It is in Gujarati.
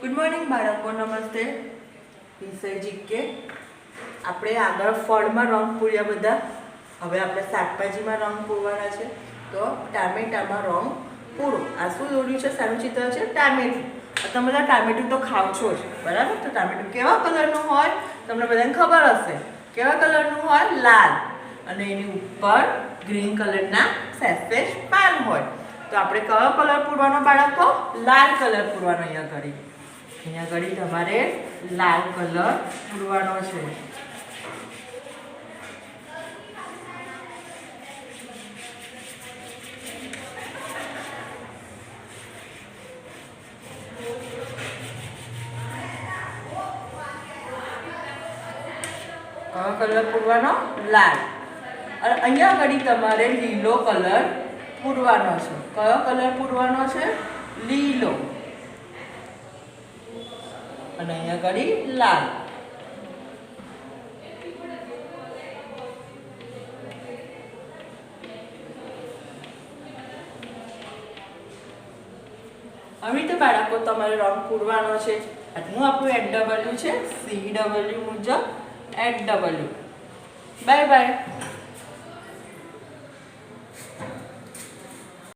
ગુડ મોર્નિંગ બાળકો, નમસ્તે. વિષય જીકે આપણે આગળ ફળમાં રંગ પૂર્યા બધા. હવે આપણે શાકભાજીમાં રંગ પૂરવાના છે. તો ટામેટામાં રંગ પૂરો. આ શું દોર્યું છે? સારું ચિત્ર છે ટામેટું. તમે બધા ટામેટું તો ખાવ છો જ, બરાબર? તો ટામેટું કેવા કલરનું હોય તમને બધાને ખબર હશે. કેવા કલરનું હોય? લાલ. અને એની ઉપર ગ્રીન કલરના સેફેજ પાન હોય. તો આપણે કયો કલર પૂરવાનો બાળકો? લાલ કલર પૂરવાનો. અહીંયા ઘડી તમારે લાલ કલર પૂરવાનો છે. કયો કલર પૂરવાનો? લાલ. અને અહીંયા ઘડી તમારે લીલો કલર પૂરવાનો છે. કયો કલર પૂરવાનો છે? લીલો. અને અહીંયા ઘડી લાલ. હવે તો બાળકો તમારે રંગ પૂરવાનો છે. આજનું આપણું HW છે CW મુજબ HW. Bye bye.